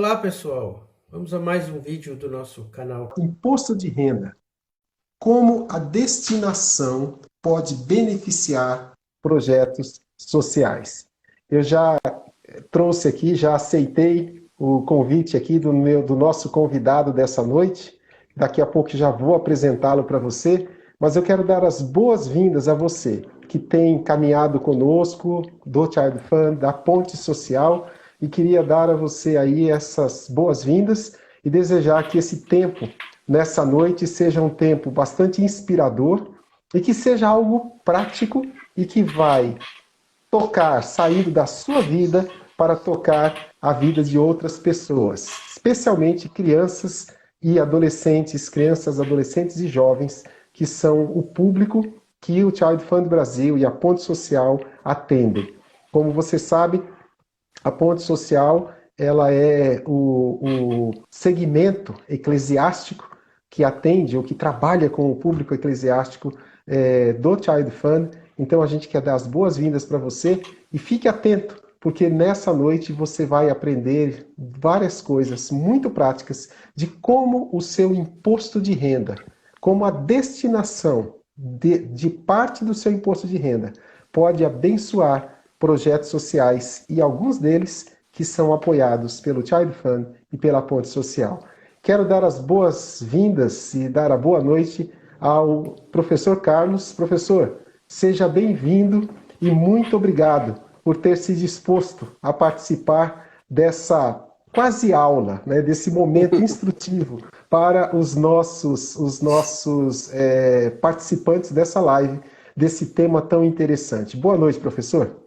Olá pessoal, vamos a mais um vídeo do nosso canal. Imposto de renda. Como a destinação pode beneficiar projetos sociais. Eu já trouxe aqui, já aceitei o convite aqui do nosso convidado dessa noite. Daqui a pouco já vou apresentá-lo para você, mas eu quero dar as boas-vindas a você que tem caminhado conosco do Child Fund, da Ponte Social, e queria dar a você aí essas boas-vindas e desejar que esse tempo nessa noite seja um tempo bastante inspirador e que seja algo prático e que vai tocar, saindo da sua vida para tocar a vida de outras pessoas, especialmente crianças, adolescentes e jovens, que são o público que o Child Fund Brasil e a Ponte Social atendem. Como você sabe, a Ponte Social ela é o segmento eclesiástico que atende ou que trabalha com o público eclesiástico do Child Fund. Então a gente quer dar as boas-vindas para você e fique atento, porque nessa noite você vai aprender várias coisas muito práticas de como o seu imposto de renda, como a destinação de parte do seu imposto de renda pode abençoar projetos sociais e alguns deles que são apoiados pelo Child Fund e pela Ponte Social. Quero dar as boas-vindas e dar a boa noite ao professor Carlos. Professor, seja bem-vindo e muito obrigado por ter se disposto a participar dessa quase aula, né, desse momento instrutivo para os nossos participantes dessa live, desse tema tão interessante. Boa noite, professor.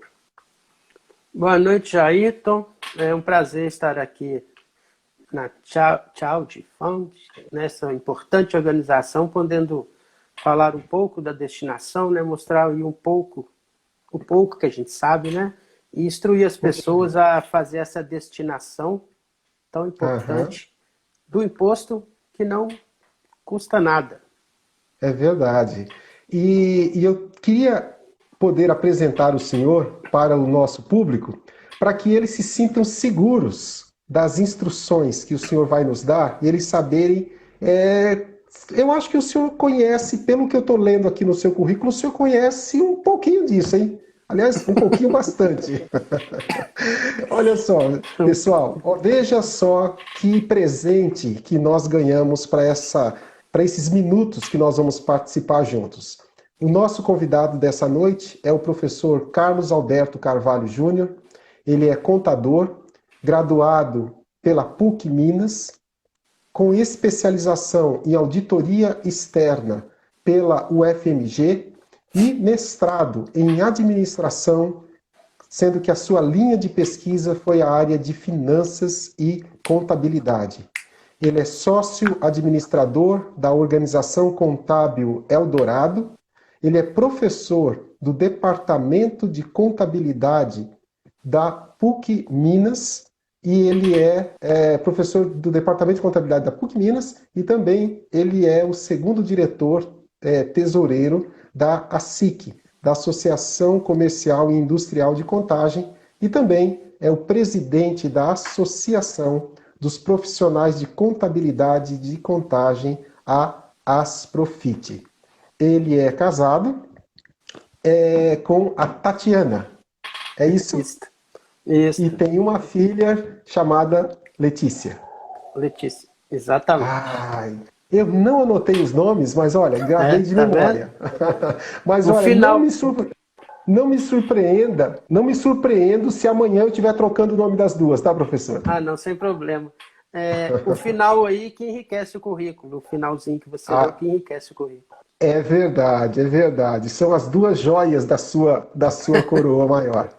Boa noite, Ayrton. É um prazer estar aqui na Child Fund, nessa importante organização, podendo falar um pouco da destinação, né, mostrar aí o pouco que a gente sabe, né, e instruir as pessoas a fazer essa destinação tão Aham. importante do imposto que não custa nada. É verdade. E eu queria poder apresentar o senhor para o nosso público, para que eles se sintam seguros das instruções que o senhor vai nos dar e eles saberem. Eu acho que o senhor conhece, pelo que eu estou lendo aqui no seu currículo, o senhor conhece um pouquinho disso, hein? Aliás, um pouquinho bastante. Olha só, pessoal, veja só que presente que nós ganhamos para esses minutos que nós vamos participar juntos. O nosso convidado dessa noite é o professor Carlos Alberto Carvalho Júnior. Ele é contador, graduado pela PUC Minas, com especialização em auditoria externa pela UFMG e mestrado em administração, sendo que a sua linha de pesquisa foi a área de finanças e contabilidade. Ele é sócio administrador da Organização Contábil Eldorado. Ele é professor do Departamento de Contabilidade da PUC Minas e ele é professor do Departamento de Contabilidade da PUC Minas e também ele é o segundo diretor tesoureiro da ASIC, da Associação Comercial e Industrial de Contagem, e também é o presidente da Associação dos Profissionais de Contabilidade de Contagem, a Asprofit. Ele é casado com a Tatiana, é isso? Isso, E isso, tem uma filha chamada Letícia. Letícia, exatamente. Ai, eu não anotei os nomes, mas olha, É, gravei de tá vendo? memória. Mas O olha, final, não me surpreenda, não me surpreendo se amanhã eu estiver trocando o nome das duas, tá, professor? não, sem problema. O final aí que enriquece o currículo, o finalzinho que você deu Ah, que enriquece o currículo. é verdade, é verdade. São as duas joias da sua coroa maior.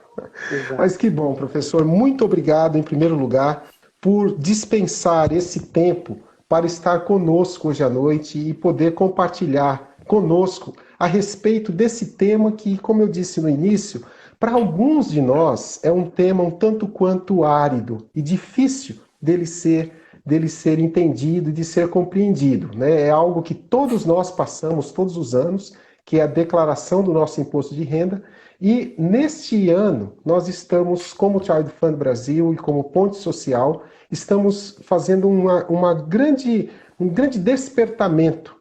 Mas Exato. que bom, professor. Muito obrigado, em primeiro lugar, por dispensar esse tempo para estar conosco hoje à noite e poder compartilhar conosco a respeito desse tema que, como eu disse no início, para alguns de nós é um tema um tanto quanto árido e difícil dele ser entendido e de ser compreendido, né? É algo que todos nós passamos todos os anos, que é a declaração do nosso imposto de renda, E neste ano, nós estamos, como Child Fund Brasil e como Ponte Social, estamos fazendo um grande despertamento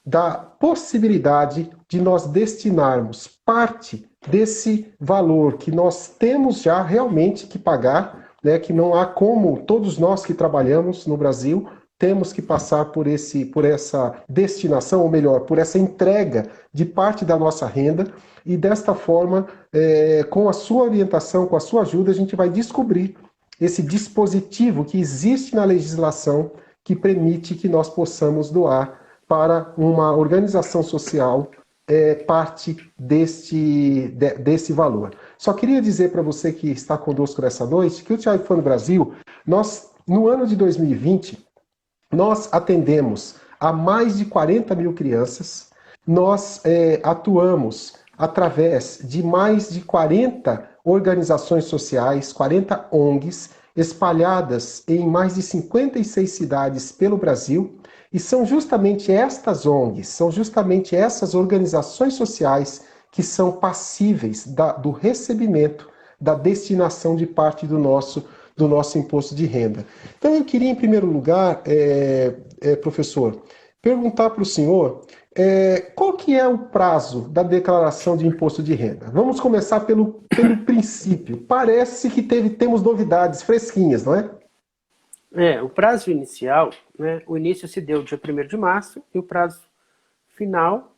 da possibilidade de nós destinarmos parte desse valor que nós temos já realmente que pagar, né, que não há como todos nós que trabalhamos no Brasil temos que passar por essa destinação, ou melhor, por essa entrega de parte da nossa renda, e desta forma, com a sua orientação, com a sua ajuda, a gente vai descobrir esse dispositivo que existe na legislação que permite que nós possamos doar para uma organização social parte desse valor. Só queria dizer para você que está conosco nessa noite que o Child Fund Brasil, nós, no ano de 2020, nós atendemos a mais de 40 mil crianças, nós atuamos através de mais de 40 organizações sociais, 40 ONGs, espalhadas em mais de 56 cidades pelo Brasil, e são justamente estas ONGs, são justamente essas organizações sociais que são passíveis do recebimento, da destinação de parte do nosso imposto de renda. Então eu queria, em primeiro lugar, professor, perguntar para o senhor qual que é o prazo da declaração de imposto de renda. Vamos começar pelo princípio. Parece que temos novidades fresquinhas, não é? O prazo inicial, né, o início se deu dia 1º de março e o prazo final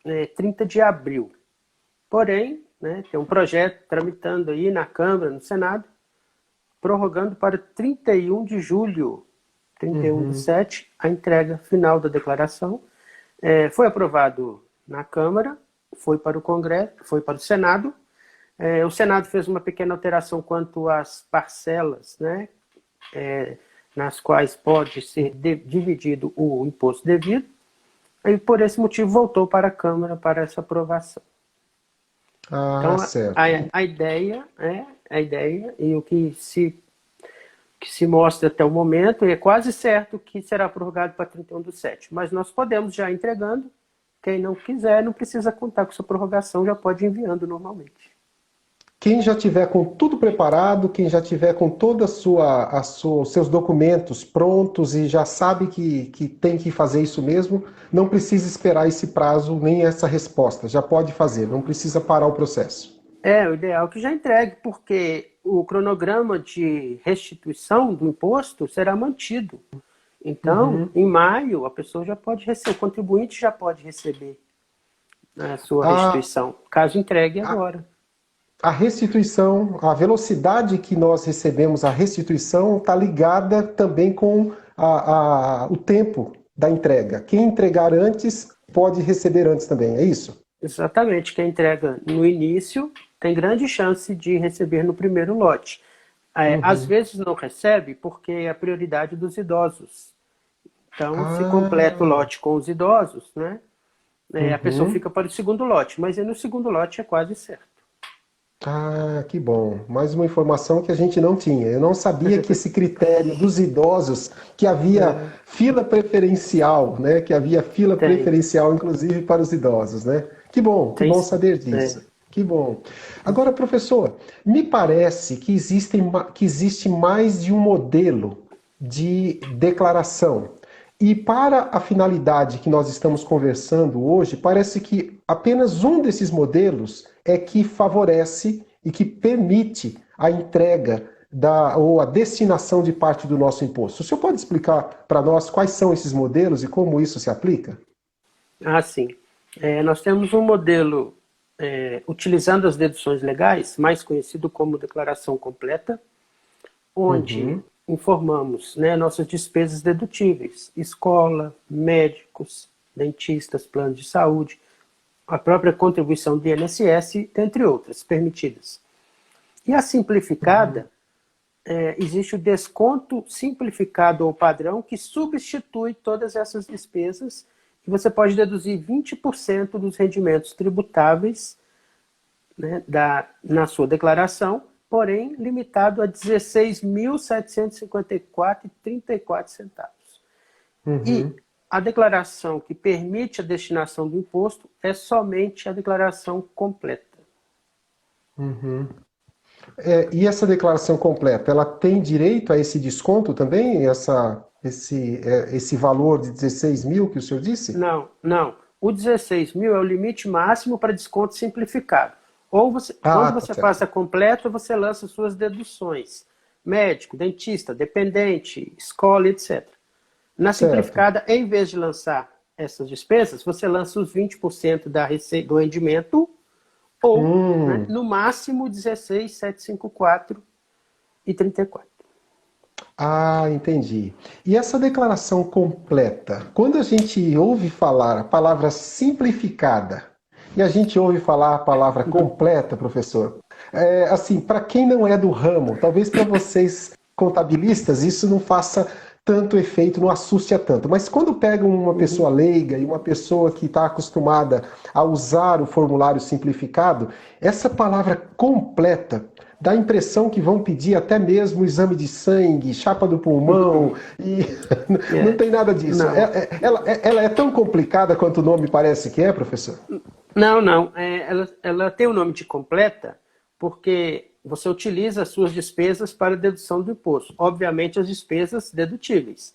é 30 de abril. Porém, né, tem um projeto tramitando aí na Câmara, no Senado, prorrogando para 31 de julho, 31 de 7, a entrega final da declaração. Foi aprovado na Câmara, foi para o Congresso, foi para o Senado. O Senado fez uma pequena alteração quanto às parcelas, né, nas quais pode ser dividido o imposto devido, e por esse motivo voltou para a Câmara para essa aprovação. Então, certo. a ideia e o que se mostra até o momento é quase certo que será prorrogado para 31 do 7. Mas nós podemos já entregando. Quem não quiser não precisa contar com sua prorrogação, já pode ir enviando normalmente. Quem já tiver com tudo preparado, quem já tiver com todos os seus documentos prontos e já sabe que tem que fazer isso mesmo, não precisa esperar esse prazo nem essa resposta. Já pode fazer, não precisa parar o processo. O ideal é que já entregue, porque o cronograma de restituição do imposto será mantido. Então, em maio, a pessoa já pode receber, o contribuinte já pode receber a sua restituição, caso entregue agora. A restituição, a velocidade que nós recebemos a restituição está ligada também com o tempo da entrega. Quem entregar antes pode receber antes também, é isso? Exatamente. Quem entrega no início tem grande chance de receber no primeiro lote. Às vezes não recebe porque é a prioridade dos idosos. Então, se completa o lote com os idosos, né, a pessoa fica para o segundo lote. Mas no segundo lote é quase certo. Que bom. Mais uma informação que a gente não tinha. Eu não sabia que esse critério dos idosos, que havia fila preferencial, né? Que havia fila preferencial, inclusive, para os idosos, né? Que bom saber disso. Que bom. Agora, professor, me parece que existe mais de um modelo de declaração. E para a finalidade que nós estamos conversando hoje, parece que apenas um desses modelos é que favorece e que permite a entrega ou a destinação de parte do nosso imposto. O senhor pode explicar para nós quais são esses modelos e como isso se aplica? Sim. Nós temos um modelo utilizando as deduções legais, mais conhecido como declaração completa, onde informamos, né, nossas despesas dedutíveis, escola, médicos, dentistas, planos de saúde, a própria contribuição do INSS, entre outras, permitidas. E a simplificada, existe o desconto simplificado ou padrão que substitui todas essas despesas e você pode deduzir 20% dos rendimentos tributáveis, né, na sua declaração, porém limitado a R$ 16.754,34. E a declaração que permite a destinação do imposto é somente a declaração completa. Uhum. E essa declaração completa, ela tem direito a esse desconto também? Esse valor de 16 mil que o senhor disse? Não, não. O 16 mil é o limite máximo para desconto simplificado. Ou você, Ah, quando tá você certo. passa completo, você lança suas deduções. Médico, dentista, dependente, escola, etc. Na Certo. simplificada, em vez de lançar essas despesas, você lança os 20% do rendimento ou, né, Hum. no máximo, 16.754,34. Ah, entendi. E essa declaração completa, quando a gente ouve falar a palavra simplificada e a gente ouve falar a palavra completa, professor, assim, para quem não é do ramo, talvez para vocês contabilistas isso não faça tanto efeito, não assuste a tanto. Mas quando pegam uma pessoa leiga e uma pessoa que está acostumada a usar o formulário simplificado, essa palavra completa dá a impressão que vão pedir até mesmo exame de sangue, chapa do pulmão, e não É, tem nada disso. não. Ela é tão complicada quanto o nome parece que é, professor? Não, não. Ela tem o nome de completa porque você utiliza as suas despesas para dedução do imposto. Obviamente, as despesas dedutíveis.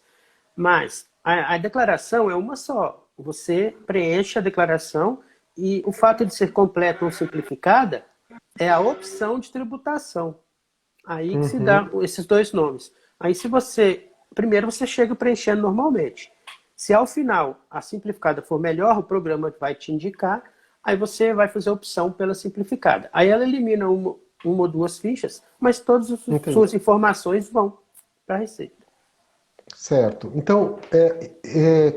Mas a declaração é uma só. Você preenche a declaração e o fato de ser completa ou simplificada é a opção de tributação. Aí que se dá Uhum, esses dois nomes. Aí se você. Primeiro você chega preenchendo normalmente. Se ao final a simplificada for melhor, o programa vai te indicar, aí você vai fazer a opção pela simplificada. Aí ela elimina uma ou duas fichas, mas todas as entendi. suas informações vão para a Receita. Certo. Então,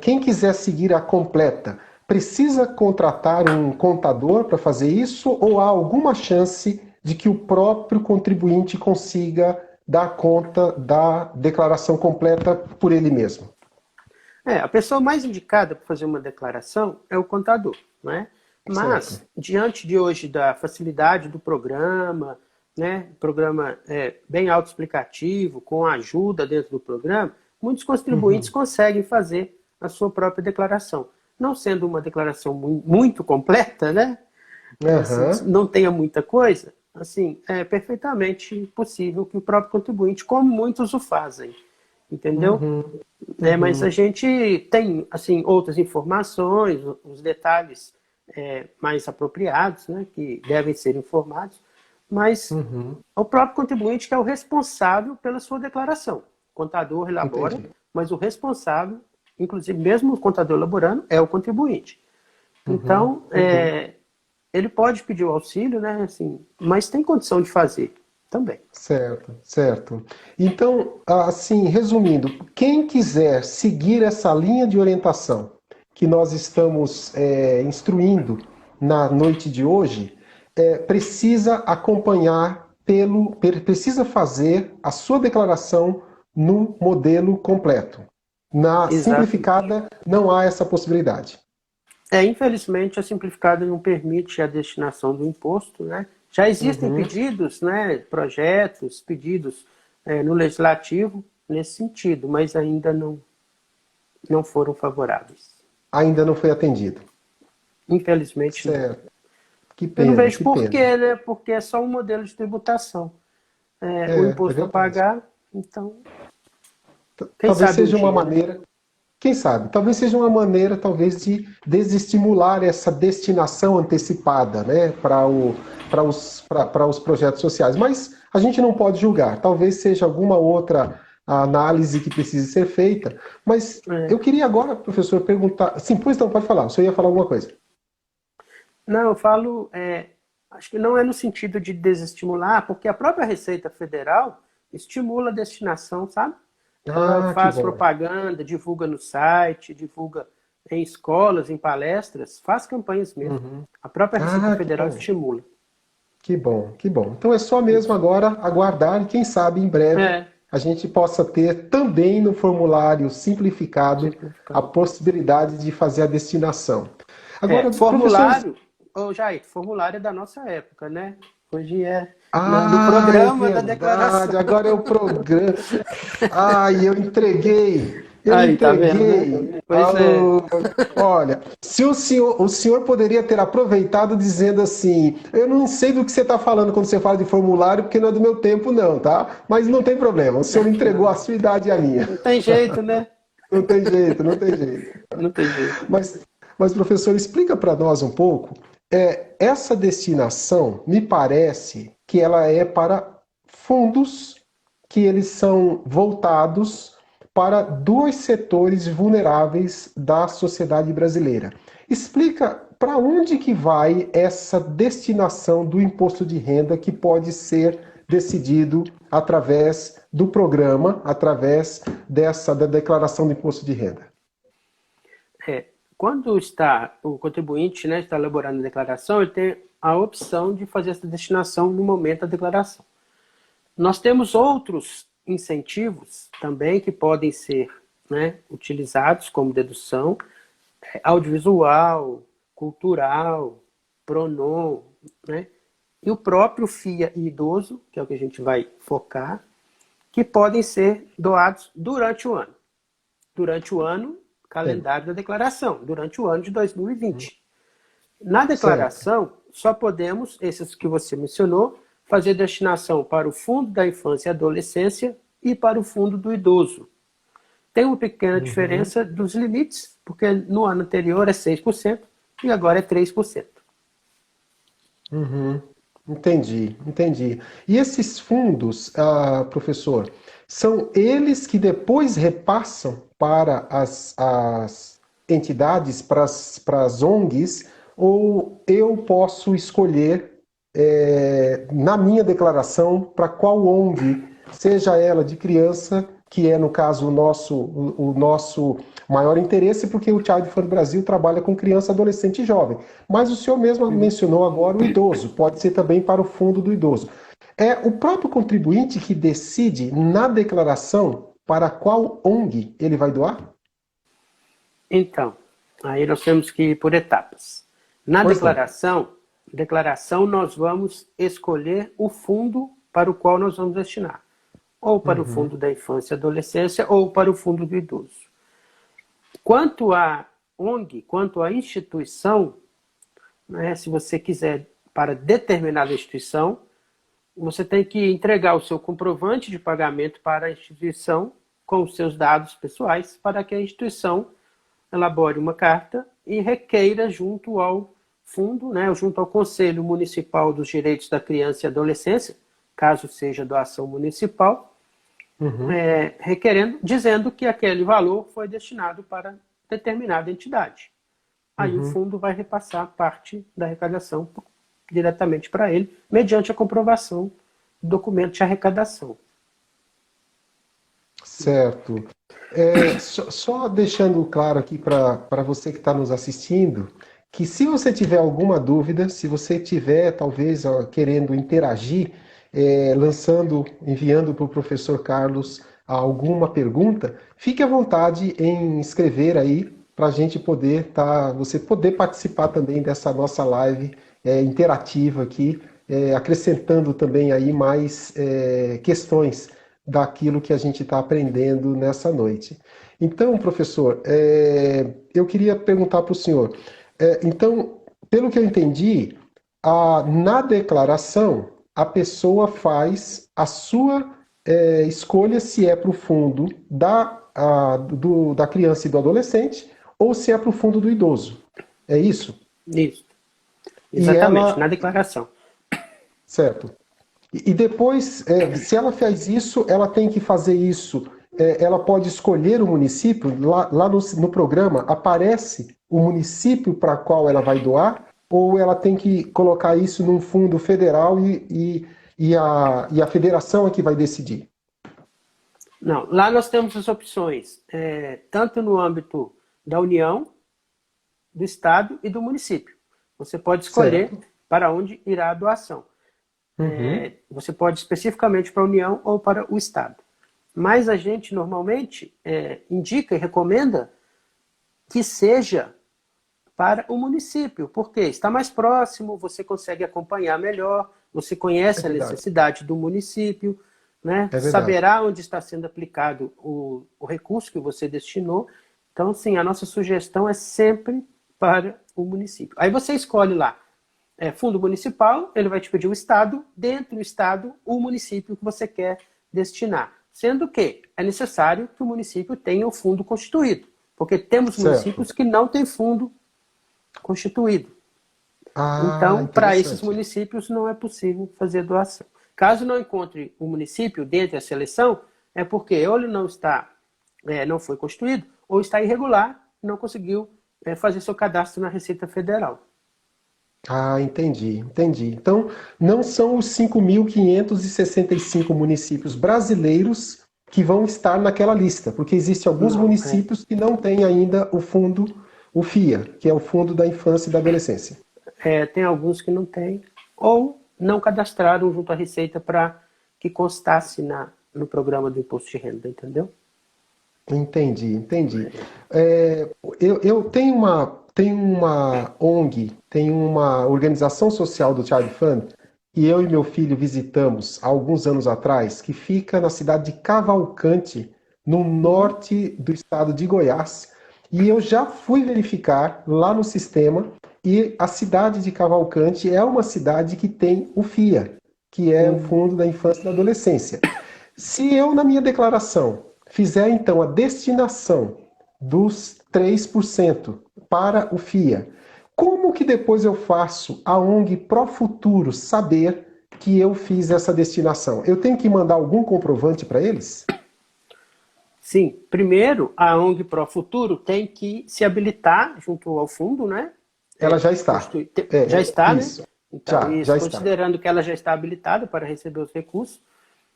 quem quiser seguir a completa, precisa contratar um contador para fazer isso ou há alguma chance de que o próprio contribuinte consiga dar conta da declaração completa por ele mesmo? A pessoa mais indicada para fazer uma declaração é o contador, né? Certo. Mas, diante de hoje da facilidade do programa, né? Programa bem autoexplicativo, com ajuda dentro do programa, muitos contribuintes Uhum. conseguem fazer a sua própria declaração. Não sendo uma declaração muito completa, né? Assim, Aham. não tenha muita coisa, assim, é perfeitamente possível que o próprio contribuinte, como muitos o fazem, entendeu? Uhum. Mas a Uhum. gente tem assim outras informações, os detalhes mais apropriados, né, que devem ser informados, mas Uhum. o próprio contribuinte que é o responsável pela sua declaração. O contador elabora, Entendi. mas o responsável, inclusive mesmo o contador elaborando, é o contribuinte. Uhum. Então, Uhum. ele pode pedir o auxílio, né, assim, mas tem condição de fazer também. Certo, certo. Então, assim, resumindo, quem quiser seguir essa linha de orientação que nós estamos instruindo na noite de hoje, precisa acompanhar precisa fazer a sua declaração no modelo completo. Na Exatamente. simplificada, não há essa possibilidade. Infelizmente, a simplificada não permite a destinação do imposto, né? Já existem Uhum. pedidos, né, projetos, pedidos no legislativo nesse sentido, mas ainda não foram favoráveis. Ainda não foi atendido. Infelizmente, não. Certo. Que Eu não pena, vejo que pena. porquê, né? Porque é só um modelo de tributação. O É imposto a verdade. pagar, então, quem Talvez sabe um seja uma dia, né? maneira, quem sabe, talvez seja uma maneira, talvez, de desestimular essa destinação antecipada, né, para os projetos sociais. Mas a gente não pode julgar. Talvez seja alguma outra análise que precise ser feita. Mas É. eu queria agora, professor, perguntar. Sim, pois não, pode falar. O senhor ia falar alguma coisa. Não, eu falo, acho que não é no sentido de desestimular, porque a própria Receita Federal estimula a destinação, sabe? Ela Ah, que faz bom. propaganda, divulga no site, divulga em escolas, em palestras, faz campanhas mesmo. Uhum. A própria Receita Ah, que Federal bom. estimula. Que bom, que bom. Então é só mesmo agora aguardar e quem sabe em breve É, a gente possa ter também no formulário simplificado a simplificado. possibilidade de fazer a destinação. Agora, professor. Formulário, Jair, formulário é da nossa época, né? Hoje é no Ah, é programa da declaração. verdade, agora é o programa. Ai, eu entreguei. Eu Aí, tá vendo, entreguei. né? Pois é. Olha, se o senhor poderia ter aproveitado dizendo assim, eu não sei do que você está falando quando você fala de formulário, porque não é do meu tempo, não, tá? Mas não tem problema, o senhor entregou a sua idade e a minha. Não tem jeito, né? Não tem jeito, não tem jeito. Não tem jeito. Mas, mas professor, explica para nós um pouco. Essa destinação, me parece que ela é para fundos que eles são voltados para dois setores vulneráveis da sociedade brasileira. Explica para onde que vai essa destinação do imposto de renda que pode ser decidido através do programa, através da declaração do imposto de renda. Quando o contribuinte, né, está elaborando a declaração, ele tem a opção de fazer essa destinação no momento da declaração. Nós temos outros incentivos também que podem ser, né, utilizados como dedução, audiovisual, cultural, Pronon, né, e o próprio FIA e idoso, que é o que a gente vai focar, que podem ser doados durante o ano. Durante o ano, calendário da declaração, durante o ano de 2020. Na Certo. declaração, só podemos, esses que você mencionou, fazer destinação para o Fundo da Infância e Adolescência e para o Fundo do Idoso. Tem uma pequena diferença dos limites, porque no ano anterior é 6% e agora é 3%. Uhum. Entendi, entendi. E esses fundos, professor, são eles que depois repassam para as entidades, para as ONGs, ou eu posso escolher na minha declaração para qual ONG, seja ela de criança, que é no caso o nosso maior interesse, porque o Child Fund Brasil trabalha com criança, adolescente e jovem. Mas o senhor mesmo mencionou agora o idoso, pode ser também para o fundo do idoso. É o próprio contribuinte que decide na declaração para qual ONG ele vai doar? Então, aí nós temos que ir por etapas. Na Pois não. declaração nós vamos escolher o fundo para o qual nós vamos destinar. Ou para o fundo da infância e adolescência, ou para o fundo do idoso. Quanto à ONG, quanto à instituição, né, se você quiser para determinada instituição, você tem que entregar o seu comprovante de pagamento para a instituição com os seus dados pessoais para que a instituição elabore uma carta e requeira junto ao fundo, né, junto ao Conselho Municipal dos Direitos da Criança e Adolescência, caso seja doação municipal, requerendo, dizendo que aquele valor foi destinado para determinada entidade. Aí o fundo vai repassar parte da arrecadação diretamente para ele, mediante a comprovação do documento de arrecadação. Certo. Só deixando claro aqui para você que está nos assistindo, que se você tiver alguma dúvida, se você tiver talvez querendo interagir, enviando para o professor Carlos alguma pergunta, fique à vontade em escrever aí para a gente poder você poder participar também dessa nossa live interativa aqui, acrescentando também aí mais questões daquilo que a gente está aprendendo nessa noite. Então, professor, eu queria perguntar para o senhor. Então, pelo que eu entendi, na declaração, a pessoa faz a sua escolha se é para o fundo da criança e do adolescente ou se é para o fundo do idoso. É isso? Isso, E exatamente, na ela. declaração. Certo. E depois, se ela faz isso, ela tem que fazer isso. Ela pode escolher o município, lá no programa aparece o município para qual ela vai doar, ou ela tem que colocar isso num fundo federal e a federação é que vai decidir? Não, lá nós temos as opções, tanto no âmbito da União, do Estado e do município. Você pode escolher Certo. para onde irá a doação. Você pode especificamente para a União ou para o Estado. Mas a gente normalmente indica e recomenda que seja para o município, porque está mais próximo, você consegue acompanhar melhor, você É conhece a verdade. necessidade do município, né? É verdade. Saberá onde está sendo aplicado o recurso que você destinou. Então, sim, a nossa sugestão é sempre para o município. Aí você escolhe lá, fundo municipal, ele vai te pedir o estado, dentro do estado, o município que você quer destinar. Sendo que é necessário que o município tenha o fundo constituído, porque temos Certo. municípios que não têm fundo constituído. Ah, Então, para esses interessante. municípios não é possível fazer doação. Caso não encontre o município dentro da seleção, é porque ou ele não está, não foi constituído, ou está irregular, não conseguiu fazer seu cadastro na Receita Federal. Ah, entendi, entendi. Então, não são os 5.565 municípios brasileiros que vão estar naquela lista, porque existem alguns Não, municípios que não têm ainda o fundo, o FIA, que é o Fundo da Infância e da Adolescência. tem alguns que não têm, ou não cadastraram junto à Receita para que constasse no programa do imposto de renda, entendeu? Entendi, entendi. Eu tenho uma ONG, tenho uma organização social do Child Fund, que eu e meu filho visitamos há alguns anos atrás, que fica na cidade de Cavalcante, no Uhum. norte do estado de Goiás. E eu já fui verificar lá no sistema, e a cidade de Cavalcante é uma cidade que tem o FIA, que é o Uhum. Fundo da Infância e da Adolescência. Se eu, na minha declaração, fizer então a destinação dos 3% para o FIA, como que depois eu faço a ONG Pro Futuro saber que eu fiz essa destinação? Eu tenho que mandar algum comprovante para eles? Sim, primeiro a ONG Pro Futuro tem que se habilitar junto ao fundo, né? Ela já está. Já está, né? Isso. Então, Já isso, está. considerando que ela já está habilitada para receber os recursos,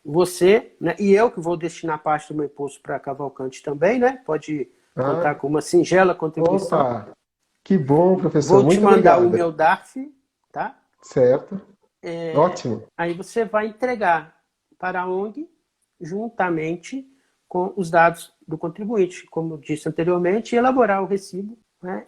você, né, e eu que vou destinar parte do meu imposto para Cavalcante também, né? Pode contar Ah, com uma singela contribuição. opa, que bom, professor. Vou te Muito mandar o obrigado. meu DARF, tá? Certo. Ótimo. Aí você vai entregar para a ONG juntamente com os dados do contribuinte, como eu disse anteriormente, e elaborar o recibo, né,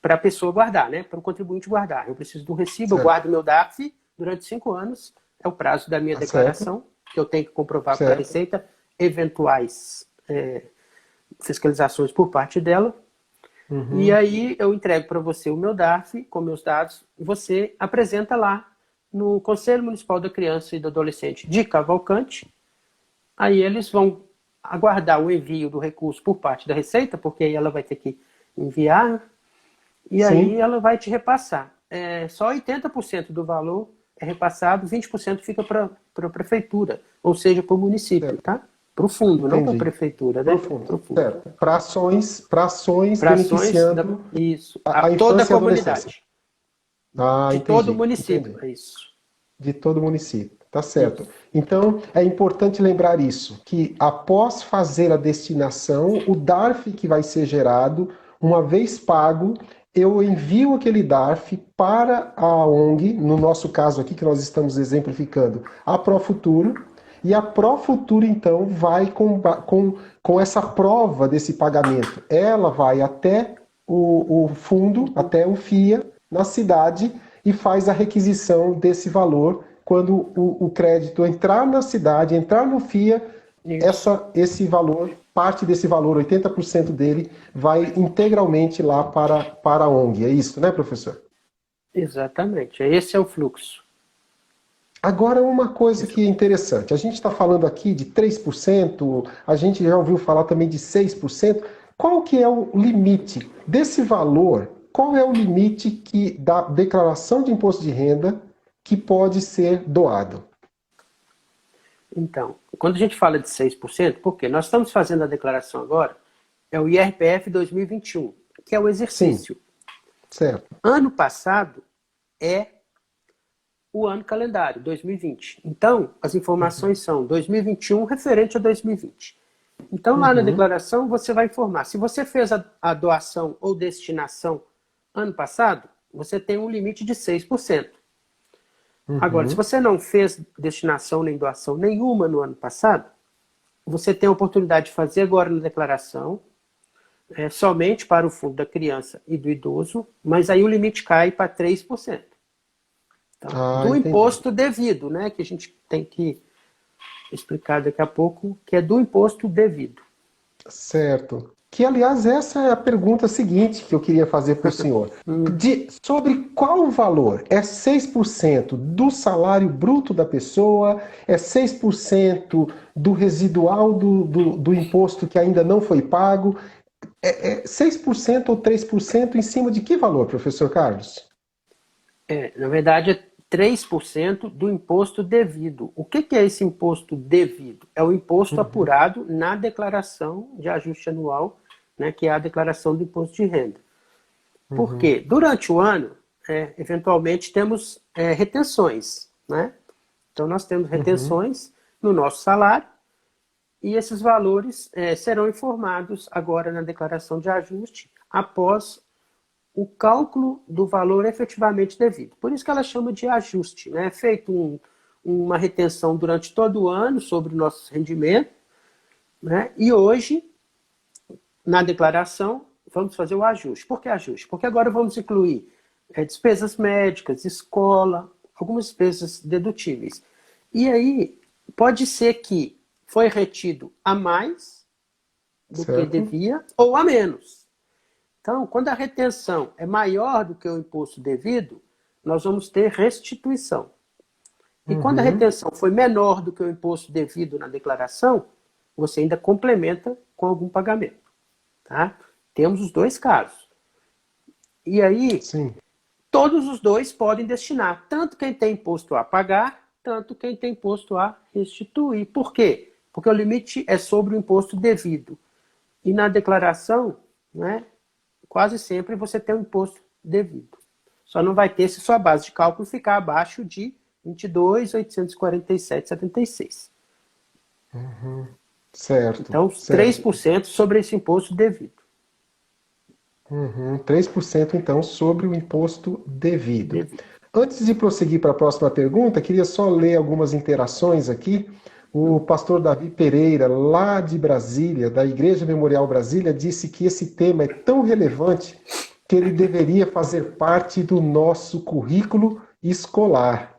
para a pessoa guardar, né, para o contribuinte guardar. Eu preciso do recibo, eu Certo. guardo meu DARF durante 5 anos, é o prazo da minha Tá certo. declaração, que eu tenho que comprovar para a Certo. Receita eventuais fiscalizações por parte dela. E Uhum. aí eu entrego para você o meu DARF com meus dados, e você apresenta lá no Conselho Municipal da Criança e do Adolescente de Cavalcante. Aí eles vão aguardar o envio do recurso por parte da Receita, porque aí ela vai ter que enviar, e aí Sim. ela vai te repassar. Só 80% do valor é repassado, 20% fica para a prefeitura, ou seja, para o município, Certo. tá? Para o fundo, não para a Entendi. prefeitura, né? Profundo. Para o fundo. Certo. Para ações Para ações beneficiando isso, a a toda a infância e a adolescência. comunidade, Ah, de todo o entendi. município, Entendi. é isso. De todo o município. Tá certo. Isso. Então, é importante lembrar isso, que após fazer a destinação, o DARF que vai ser gerado, uma vez pago, eu envio aquele DARF para a ONG, no nosso caso aqui que nós estamos exemplificando, a Profuturo, e a Profuturo então vai com essa prova desse pagamento. Ela vai até o fundo, até o FIA, na cidade, e faz a requisição desse valor. Quando o crédito entrar na cidade, entrar no FIA, Isso. esse valor, parte desse valor, 80% dele, vai integralmente lá para a ONG. É isso, né, professor? Exatamente. Esse é o fluxo. Agora, uma coisa que é interessante, a gente está falando aqui de 3%, a gente já ouviu falar também de 6%. Qual que é o limite desse valor? Qual é o limite da declaração de imposto de renda que pode ser doado? Então, quando a gente fala de 6%, por quê? Nós estamos fazendo a declaração agora, é o IRPF 2021, que é o Sim, exercício. certo. Ano passado é o ano calendário, 2020. Então, as informações são 2021 referente a 2020. Então, lá na Uhum, declaração, você vai informar. Se você fez a doação ou destinação ano passado, você tem um limite de 6%. Agora, se uhum. você não fez destinação nem doação nenhuma no ano passado, você tem a oportunidade de fazer agora na declaração, somente para o fundo da criança e do idoso, mas aí o limite cai para 3%. Então, Ah, do entendi. imposto devido, né, que a gente tem que explicar daqui a pouco, que é do imposto devido. Certo. Que, aliás, essa é a pergunta seguinte que eu queria fazer para o senhor. Sobre qual valor? É 6% do salário bruto da pessoa? É 6% do residual do imposto que ainda não foi pago? É 6% ou 3% em cima de que valor, professor Carlos? Na verdade, é 3% do imposto devido. O que é esse imposto devido? É o imposto apurado na declaração de ajuste anual, né, que é a declaração do imposto de renda. Por quê? Durante o ano, eventualmente, temos retenções. Né? Então, nós temos retenções no nosso salário e esses valores serão informados agora na declaração de ajuste após o cálculo do valor efetivamente devido. Por isso que ela chama de ajuste. Né? É feito uma retenção durante todo o ano sobre o nosso rendimento, né? E hoje, na declaração, vamos fazer o ajuste. Por que ajuste? Porque agora vamos incluir despesas médicas, escola, algumas despesas dedutíveis. E aí, pode ser que foi retido a mais do que devia ou a menos. Então, quando a retenção é maior do que o imposto devido, nós vamos ter restituição. E quando a retenção foi menor do que o imposto devido na declaração, você ainda complementa com algum pagamento. Tá? Temos os dois casos. E aí, todos os dois podem destinar, tanto quem tem imposto a pagar, tanto quem tem imposto a restituir. Por quê? Porque o limite é sobre o imposto devido. E na declaração, né, quase sempre você tem um imposto devido. Só não vai ter se sua base de cálculo ficar abaixo de 22.847,76. Certo. Então, 3% sobre esse imposto devido. 3% então sobre o imposto devido. Antes de prosseguir para a próxima pergunta, queria só ler algumas interações aqui. O pastor Davi Pereira, lá de Brasília, da Igreja Memorial Brasília, disse que esse tema é tão relevante que ele deveria fazer parte do nosso currículo escolar.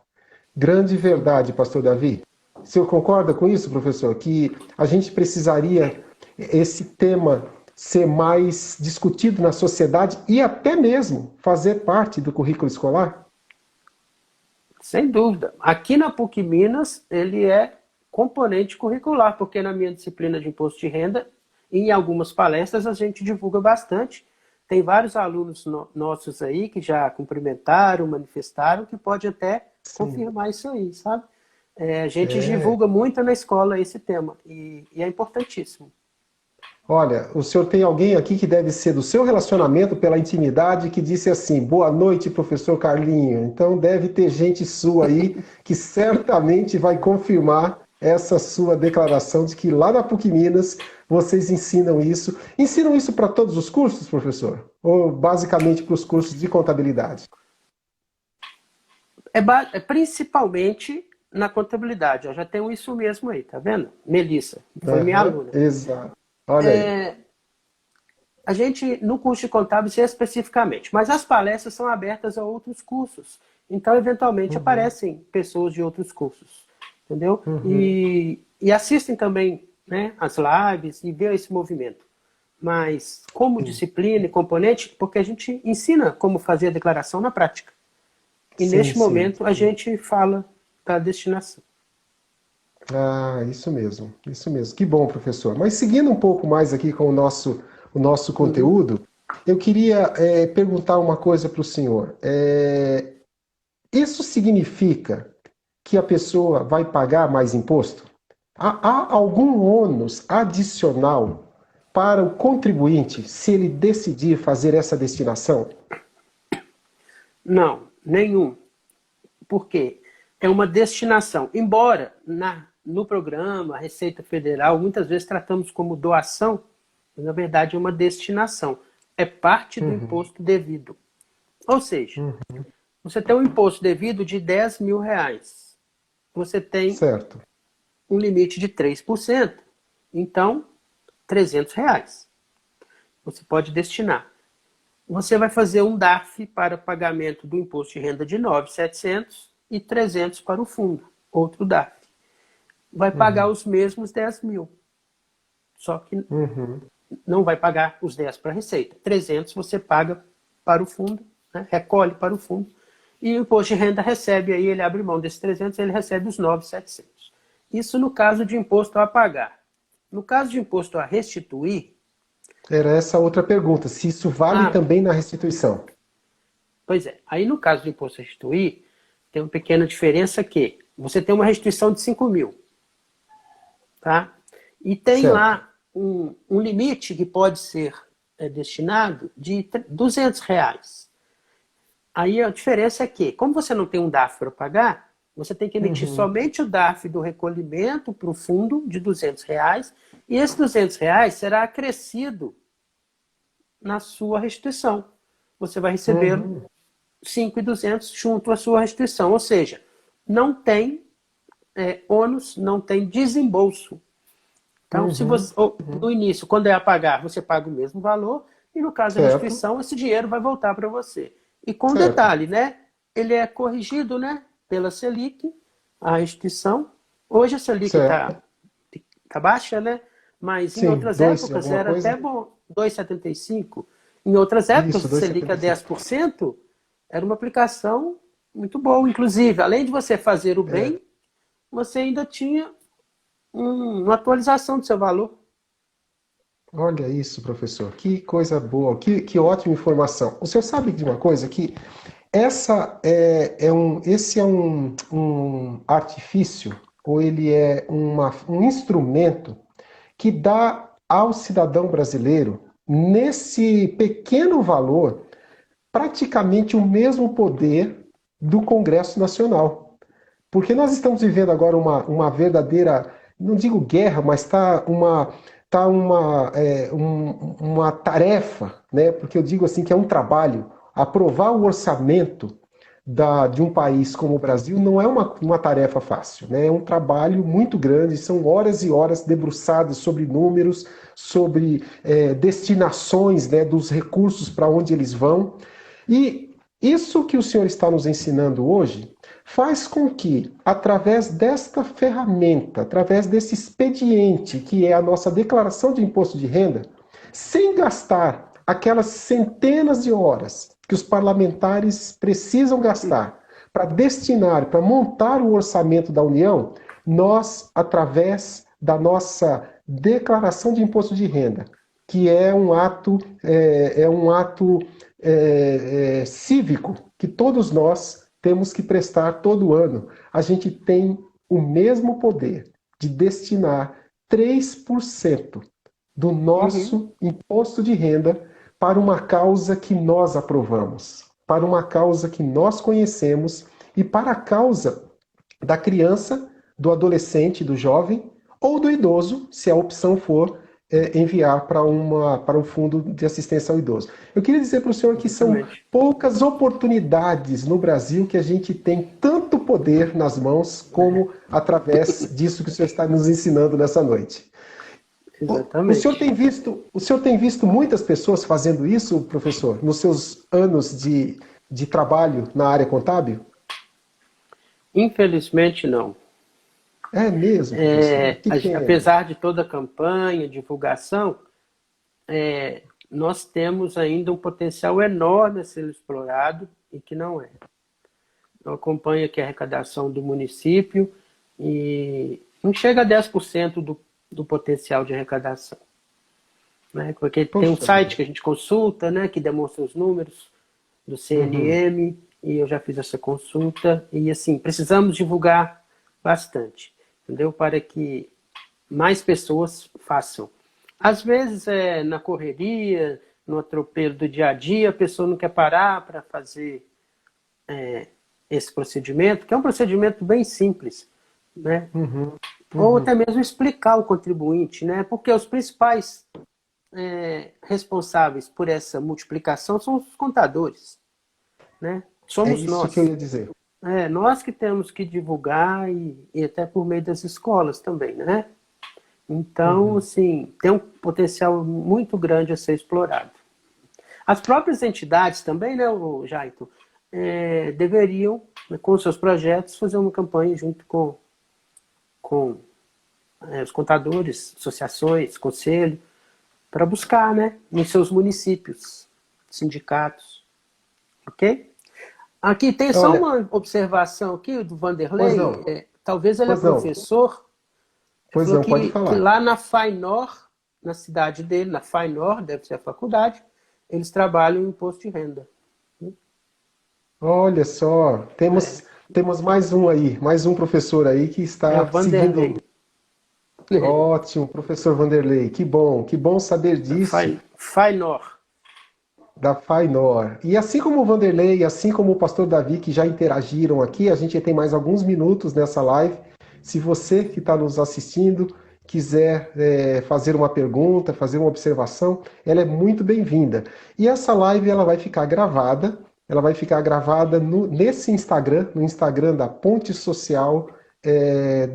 Grande verdade, pastor Davi. O senhor concorda com isso, professor? Que a gente precisaria esse tema ser mais discutido na sociedade e até mesmo fazer parte do currículo escolar? Sem dúvida. Aqui na PUC Minas, ele é componente curricular, porque na minha disciplina de imposto de renda, em algumas palestras, a gente divulga bastante. Tem vários alunos nossos aí que já cumprimentaram, manifestaram, que pode até confirmar isso aí, sabe? A gente divulga muito na escola esse tema, e é importantíssimo. Olha, o senhor tem alguém aqui que deve ser do seu relacionamento pela intimidade que disse assim, boa noite, professor Carlinho. Então deve ter gente sua aí que certamente vai confirmar essa sua declaração de que lá na PUC Minas vocês ensinam isso. Ensinam isso para todos os cursos, professor? Ou basicamente para os cursos de contabilidade? Principalmente na contabilidade. Eu já tenho isso mesmo aí, tá vendo? Melissa, foi minha aluna. Exato. Olha aí. A gente, no curso de contábil, especificamente, mas as palestras são abertas a outros cursos. Então, eventualmente, aparecem pessoas de outros cursos. Entendeu? E assistem também, né, as lives e vê esse movimento. Mas como disciplina e componente, porque a gente ensina como fazer a declaração na prática. E neste momento a gente fala da destinação. Ah, isso mesmo, isso mesmo. Que bom, professor. Mas seguindo um pouco mais aqui com o nosso conteúdo, eu queria perguntar uma coisa para o senhor. Isso significa que a pessoa vai pagar mais imposto? Há algum ônus adicional para o contribuinte se ele decidir fazer essa destinação? Não, nenhum. Por quê? É uma destinação. Embora no programa, Receita Federal, muitas vezes tratamos como doação, mas na verdade é uma destinação. É parte do imposto devido. Ou seja, você tem um imposto devido de R$10.000. Você tem um limite de 3%. Então, R$300. Você pode destinar. Você vai fazer um DARF para pagamento do imposto de renda de 9.700 e 300 para o fundo, outro DARF. vai pagar os mesmos 10 mil. Só que não vai pagar os 10 para a Receita. 300 você paga para o fundo, né? Recolhe para o fundo. E o imposto de renda recebe aí, ele abre mão desses 300, ele recebe os 9.700. Isso no caso de imposto a pagar. No caso de imposto a restituir... Era essa outra pergunta, se isso vale também na restituição. Pois é. Aí no caso de imposto a restituir, tem uma pequena diferença que você tem uma restituição de 5 mil. Tá? E tem Certo. lá um limite que pode ser destinado de R$ 200. Aí a diferença é que, como você não tem um DARF para pagar, você tem que emitir somente o DARF do recolhimento para o fundo de R$ 200, e esse R$ 200 será acrescido na sua restituição. Você vai receber 5.200 junto à sua restituição. Ou seja, não tem ônus, não tem desembolso. Então, se você, no início, quando é a pagar, você paga o mesmo valor, e no caso da restituição, esse dinheiro vai voltar para você. E com detalhe, né? Ele é corrigido, né, pela Selic, a restituição. Hoje a Selic está baixa, né? Mas em outras épocas era até bom, 2,75. Em outras épocas, a Selic a 10%, era uma aplicação muito boa. Inclusive, além de você fazer o bem, você ainda tinha uma atualização do seu valor. Olha isso, professor. Que coisa boa, que ótima informação. O senhor sabe de uma coisa? Que esse é um artifício, ou ele é um instrumento que dá ao cidadão brasileiro, nesse pequeno valor, praticamente o mesmo poder do Congresso Nacional. Porque nós estamos vivendo agora uma verdadeira, não digo guerra, mas está uma tarefa, né? Porque eu digo assim que é um trabalho. Aprovar o orçamento de um país como o Brasil não é uma tarefa fácil, né? É um trabalho muito grande, são horas e horas debruçadas sobre números, sobre destinações, né, dos recursos para onde eles vão. E isso que o senhor está nos ensinando hoje faz com que, através desta ferramenta, através desse expediente que é a nossa declaração de imposto de renda, sem gastar aquelas centenas de horas que os parlamentares precisam gastar para destinar, para montar o orçamento da União, nós, através da nossa declaração de imposto de renda, que é um ato cívico que todos nós temos que prestar todo ano, a gente tem o mesmo poder de destinar 3% do nosso imposto de renda para uma causa que nós aprovamos, para uma causa que nós conhecemos e para a causa da criança, do adolescente, do jovem ou do idoso, se a opção for enviar para um fundo de assistência ao idoso. Eu queria dizer para o senhor que são poucas oportunidades no Brasil que a gente tem tanto poder nas mãos como através disso que o senhor está nos ensinando nessa noite. Exatamente. O senhor tem visto muitas pessoas fazendo isso, professor, nos seus anos de trabalho na área contábil? Infelizmente, não. É mesmo, professor? Apesar de toda a campanha, divulgação, nós temos ainda um potencial enorme a ser explorado e que não é. Eu acompanho aqui a arrecadação do município e não chega a 10% do potencial de arrecadação. Né? Porque tem um site que a gente consulta, né, que demonstra os números do CNM, e eu já fiz essa consulta, e assim, precisamos divulgar bastante, entendeu? Para que mais pessoas façam. Às vezes, na correria, no atropelo do dia a dia, a pessoa não quer parar para fazer esse procedimento, que é um procedimento bem simples, né? Ou até mesmo explicar ao contribuinte, né? Porque os principais responsáveis por essa multiplicação são os contadores, né? Somos isso nós. Que eu ia dizer. Nós que temos que divulgar e até por meio das escolas também, né? Então, assim, tem um potencial muito grande a ser explorado. As próprias entidades também, né, Jaito, deveriam, com seus projetos, fazer uma campanha junto com os contadores, associações, conselho, para buscar, né, em seus municípios, sindicatos, ok? Aqui tem só Olha, uma observação aqui do pois Vanderlei, não, talvez ele é pois não, professor, ele pois falou não, pode que falar. lá na FAINOR, na cidade dele, na FAINOR, deve ser a faculdade, eles trabalham em imposto de renda. Olha só, temos mais um aí, mais um professor aí que É o está Vanderlei. seguindo. Ótimo, professor Vanderlei, que bom saber disso FAINOR. da Fainor. E assim como o Vanderlei, assim como o pastor Davi, que já interagiram aqui, a gente tem mais alguns minutos nessa live. Se você que está nos assistindo quiser fazer uma pergunta, fazer uma observação, ela é muito bem-vinda. E essa live ela vai ficar gravada, nesse Instagram, no Instagram da Ponte Social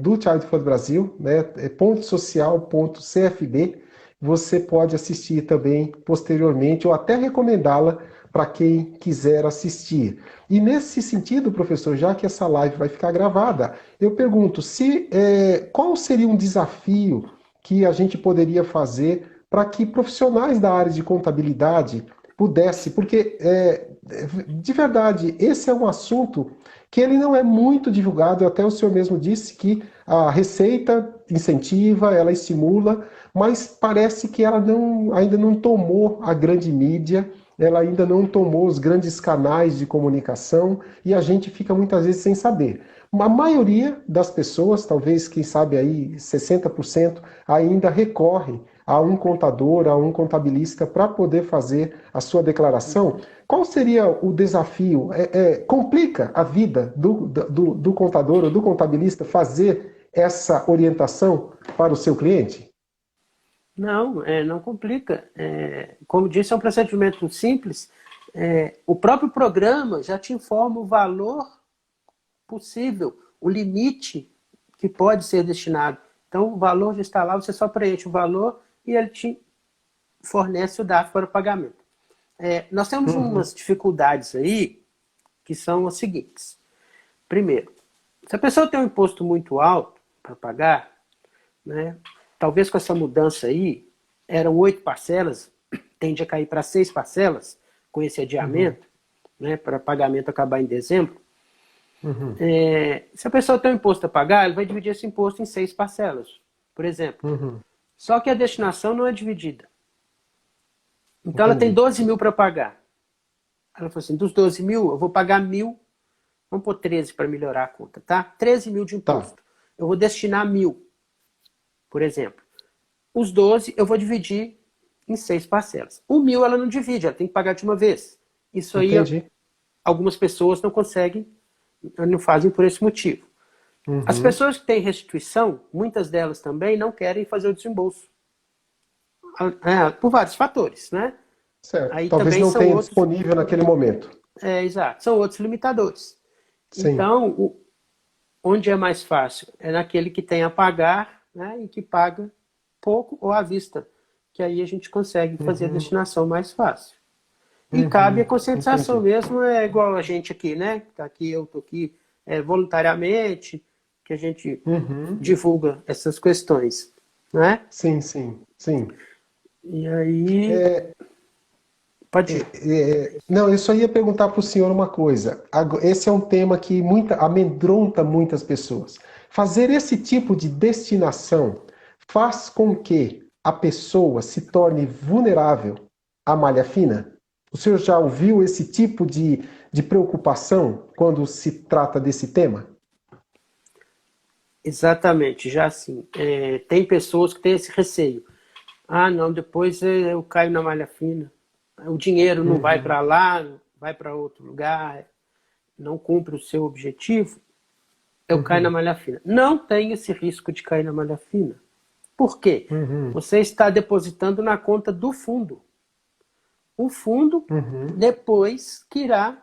do Child Fund Brasil, né? pontesocial.cfb. Você pode assistir também posteriormente ou até recomendá-la para quem quiser assistir. E nesse sentido, professor, já que essa live vai ficar gravada, eu pergunto qual seria um desafio que a gente poderia fazer para que profissionais da área de contabilidade pudesse, porque de verdade esse é um assunto que ele não é muito divulgado. Até o senhor mesmo disse que a Receita incentiva, ela estimula, mas parece que ela ainda não tomou a grande mídia, ela ainda não tomou os grandes canais de comunicação e a gente fica muitas vezes sem saber. A maioria das pessoas, talvez, quem sabe aí 60%, ainda recorre a um contador, a um contabilista para poder fazer a sua declaração. Qual seria o desafio? Complica a vida do contador ou do contabilista fazer essa orientação para o seu cliente? Não, não complica. Como disse, é um procedimento simples. O próprio programa já te informa o valor possível, o limite que pode ser destinado. Então, o valor já está lá, você só preenche o valor e ele te fornece o DARF para o pagamento. Nós temos umas dificuldades aí que são as seguintes. Primeiro, se a pessoa tem um imposto muito alto para pagar, né, talvez com essa mudança aí, eram 8 parcelas, tende a cair para 6 parcelas, com esse adiamento, né, para pagamento acabar em dezembro. Se a pessoa tem um imposto a pagar, ele vai dividir esse imposto em 6 parcelas, por exemplo. Só que a destinação não é dividida. Então ela tem 12 mil para pagar. Ela falou assim, dos 12 mil, eu vou pagar 1.000, vamos pôr 13 para melhorar a conta, tá? 13 mil de imposto. Tá. Eu vou destinar 1.000, por exemplo. Os 12 eu vou dividir em 6 parcelas. O 1.000 ela não divide, ela tem que pagar de uma vez. Isso aí, Entendi. algumas pessoas não conseguem, não fazem por esse motivo. As pessoas que têm restituição, muitas delas também não querem fazer o desembolso. Por vários fatores, né? Certo. Aí Talvez também não são tenha outros. disponível naquele momento. Exato, são outros limitadores. Sim. Então, onde é mais fácil? É naquele que tem a pagar, né, e que paga pouco ou à vista, que aí a gente consegue fazer a destinação mais fácil. E cabe a conscientização Entendi. mesmo, é igual a gente aqui, né? Tá aqui, eu estou aqui voluntariamente, que a gente divulga essas questões, né? Sim, sim, sim. E aí, pode ir. Não, eu só ia perguntar para o senhor uma coisa. Esse é um tema que amedronta muitas pessoas. Fazer esse tipo de destinação faz com que a pessoa se torne vulnerável à malha fina? O senhor já ouviu esse tipo de preocupação quando se trata desse tema? Exatamente, já assim, tem pessoas que têm esse receio. Ah, não, depois eu caio na malha fina. O dinheiro não vai para lá, vai para outro lugar, não cumpre o seu objetivo, eu caio na malha fina. Não tem esse risco de cair na malha fina. Por quê? Você está depositando na conta do fundo. O fundo depois que irá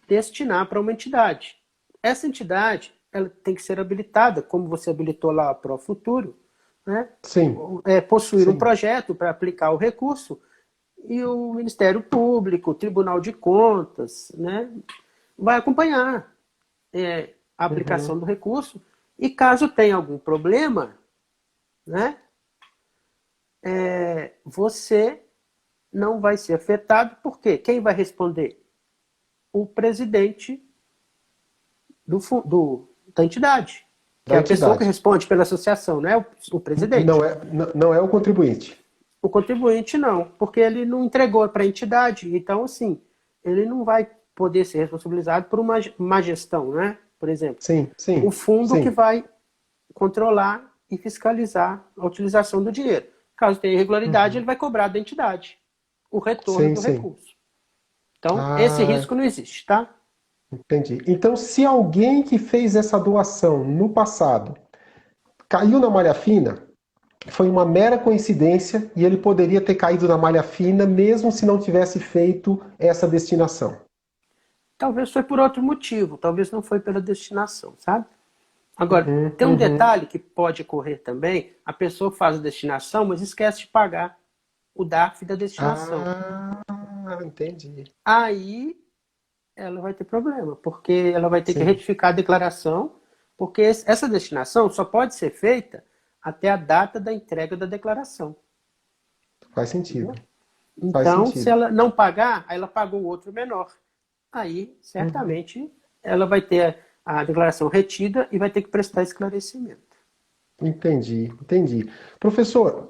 destinar para uma entidade. Essa entidade ela tem que ser habilitada, como você habilitou lá para o futuro, né? Sim, Possuir um sim. projeto para aplicar o recurso, e o Ministério Público, o Tribunal de Contas, né, vai acompanhar a aplicação do recurso, e caso tenha algum problema, né? Você não vai ser afetado, porque quem vai responder? O presidente da entidade, que Da é a pessoa que entidade. responde pela associação, não é o Não presidente. é, não é o contribuinte. O contribuinte não, porque ele não entregou para a entidade. Então, assim, ele não vai poder ser responsabilizado por uma má gestão, né? Por exemplo, Sim, o sim, fundo que sim. vai controlar e fiscalizar a utilização do dinheiro. Caso tenha irregularidade, Uhum. ele vai cobrar da entidade o retorno Sim, do sim. recurso. Então, esse Ah, risco não existe, tá? entendi. Então, se alguém que fez essa doação no passado caiu na malha fina, foi uma mera coincidência e ele poderia ter caído na malha fina mesmo se não tivesse feito essa destinação. Talvez foi por outro motivo, talvez não foi pela destinação, sabe? Agora, Uhum, tem um uhum. detalhe que pode ocorrer também: a pessoa faz a destinação, mas esquece de pagar o DARF da destinação. Ah, entendi. Aí ela vai ter problema, porque ela vai ter que Sim, retificar a declaração, porque essa destinação só pode ser feita até a data da entrega da declaração. faz Entendeu? sentido. Faz Então, se sentido. ela não pagar, aí ela pagou o outro menor. Aí, Uhum. certamente, ela vai ter a declaração retida e vai ter que prestar esclarecimento. Entendi, entendi. Professor,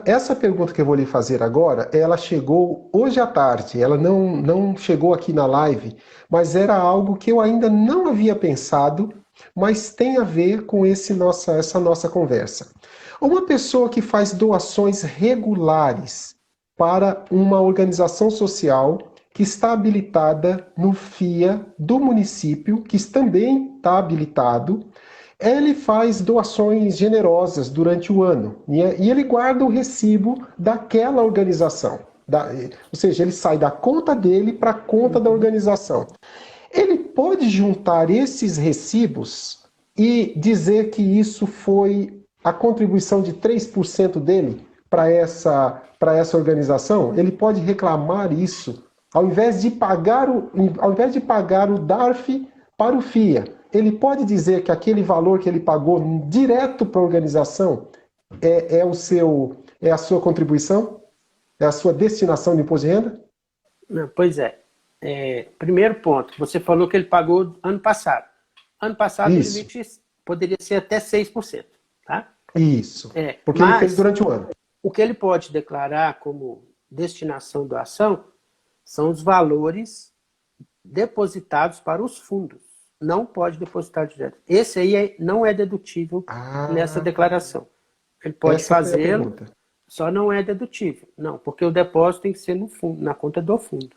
essa pergunta que eu vou lhe fazer agora, ela chegou hoje à tarde, ela não chegou aqui na live, mas era algo que eu ainda não havia pensado, mas tem a ver com essa nossa conversa. Uma pessoa que faz doações regulares para uma organização social que está habilitada no FIA do município, que também está habilitado, ele faz doações generosas durante o ano e ele guarda o recibo daquela organização. Ou seja, ele sai da conta dele para a conta da Uhum. organização. Ele pode juntar esses recibos e dizer que isso foi a contribuição de 3% dele para essa organização? Ele pode reclamar isso. Ao invés de pagar o DARF para o FIA, ele pode dizer que aquele valor que ele pagou direto para a organização é a sua contribuição? É a sua destinação de imposto de renda? Não, pois é. Primeiro ponto, você falou que ele pagou ano passado. Ano passado o Isso, limite poderia ser até 6%. Tá? isso. Porque ele fez Mas durante o ano. o que ele pode declarar como destinação doação são os valores depositados para os fundos. Não pode depositar direto. Esse aí não é dedutível nessa Ah, declaração. Ele pode essa foi a fazê-lo, pergunta. só não é dedutível. Não, porque o depósito tem que ser no fundo, na conta do fundo.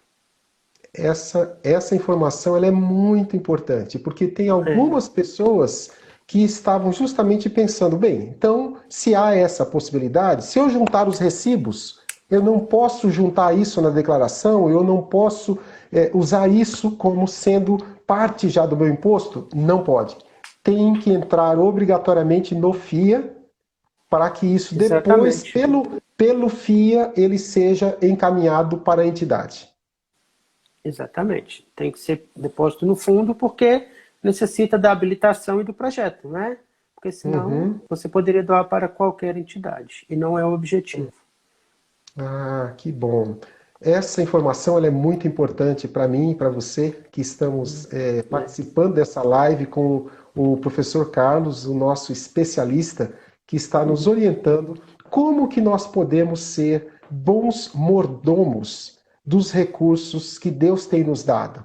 Essa informação ela é muito importante, porque tem É, algumas pessoas que estavam justamente pensando, bem, então, se há essa possibilidade, se eu juntar os recibos, eu não posso juntar isso na declaração, eu não posso usar isso como sendo parte já do meu imposto? Não pode. Tem que entrar obrigatoriamente no FIA para que isso depois, exatamente. pelo FIA, ele seja encaminhado para a entidade. Exatamente. Tem que ser depósito no fundo porque necessita da habilitação e do projeto, né? Porque senão Uhum. você poderia doar para qualquer entidade e não é o objetivo. Ah, que bom. Essa informação ela é muito importante para mim e para você que estamos Né? participando dessa live com o professor Carlos, o nosso especialista, que está nos Uhum. orientando como que nós podemos ser bons mordomos dos recursos que Deus tem nos dado.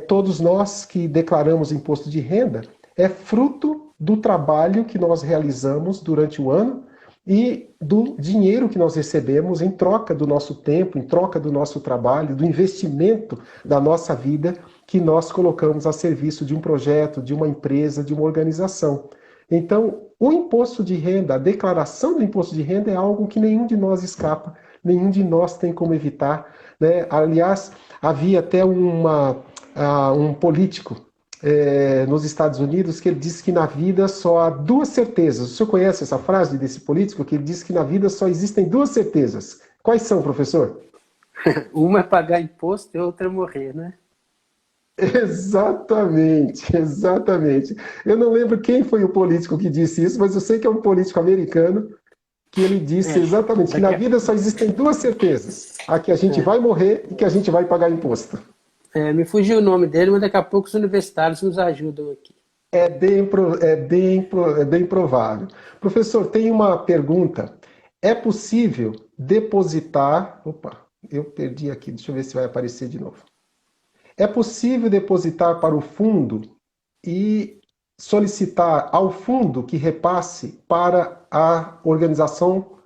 Todos nós que declaramos imposto de renda é fruto do trabalho que nós realizamos durante o ano e do dinheiro que nós recebemos em troca do nosso tempo, em troca do nosso trabalho, do investimento da nossa vida que nós colocamos a serviço de um projeto, de uma empresa, de uma organização. Então, o imposto de renda, a declaração do imposto de renda é algo que nenhum de nós escapa, nenhum de nós tem como evitar, né? Aliás, havia até um político nos Estados Unidos que ele disse que na vida só há duas certezas. O senhor conhece essa frase desse político que ele disse que na vida só existem duas certezas? Quais são, professor? Uma é pagar imposto e a outra é morrer, né? Exatamente, exatamente. Eu não lembro quem foi o político que disse isso, mas eu sei que é um político americano que ele disse É, exatamente que na daqui a, vida só existem duas certezas: a que a gente é, vai morrer e que a gente vai pagar imposto. me fugiu o nome dele, mas daqui a pouco os universitários nos ajudam aqui. É bem provável. Professor, tem uma pergunta. É possível depositar. Opa, eu perdi aqui, deixa eu ver se vai aparecer de novo. É possível depositar para o fundo e solicitar ao fundo que repasse para a organização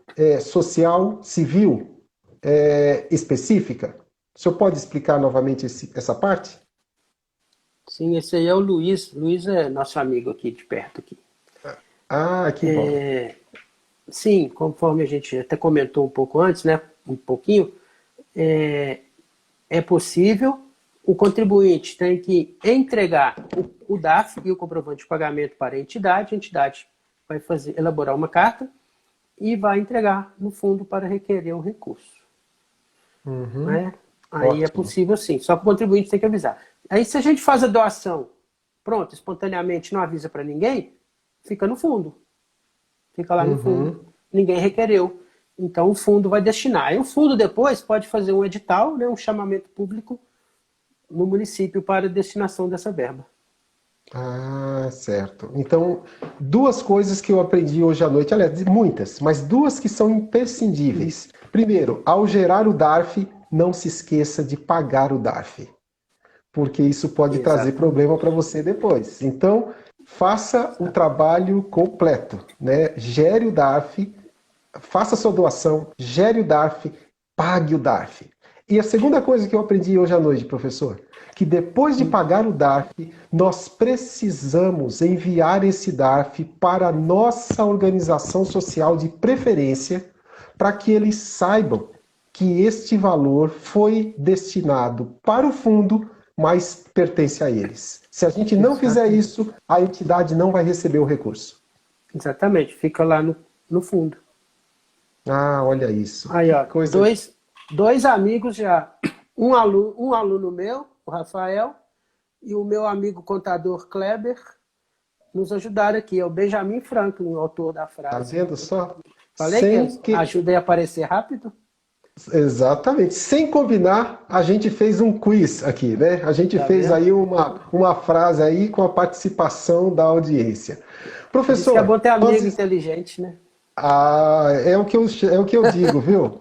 social civil específica? O senhor pode explicar novamente essa parte? Sim, esse aí é o Luiz. Luiz é nosso amigo aqui de perto aqui. Ah, que bom. Sim, conforme a gente até comentou um pouco antes, né? Um pouquinho, é, é possível. O contribuinte tem que entregar o DARF e o comprovante de pagamento para a entidade vai elaborar uma carta e vai entregar no fundo para requerer um recurso. Uhum, Né? Aí é ótimo. possível sim, só que o contribuinte tem que avisar. Aí se a gente faz a doação, pronto, espontaneamente, não avisa para ninguém, fica no fundo. Fica lá no fundo. Uhum. Ninguém requereu. Então o fundo vai destinar. Aí o fundo depois pode fazer um edital, né, um chamamento público no município para a destinação dessa verba. Ah, certo. Então, duas coisas que eu aprendi hoje à noite, aliás, muitas, mas duas que são imprescindíveis. Primeiro, ao gerar o DARF, não se esqueça de pagar o DARF, porque isso pode trazer problema para Exatamente. você depois. Então, faça o trabalho completo, né? Gere o DARF, faça sua doação, gere o DARF, pague o DARF. E a segunda coisa que eu aprendi hoje à noite, professor, que depois de pagar o DARF, nós precisamos enviar esse DARF para a nossa organização social de preferência, para que eles saibam que este valor foi destinado para o fundo, mas pertence a eles. Se a gente não fizer Exatamente. isso, a entidade não vai receber o recurso. Exatamente. Fica lá no fundo. Ah, olha isso. Aí, Que ó, coisa. dois amigos já. Um aluno meu, o Rafael, e o meu amigo contador Kleber, nos ajudaram aqui. É o Benjamin Franklin, o autor da Tá frase. vendo só? Falei que Sem que. ajudei a aparecer rápido? Exatamente. Sem combinar, a gente fez um quiz aqui, né? A gente Tá fez vendo? aí uma frase aí com a participação da audiência. Por isso que é bom Professor, ter amigo inteligente, né? é o que eu digo, viu?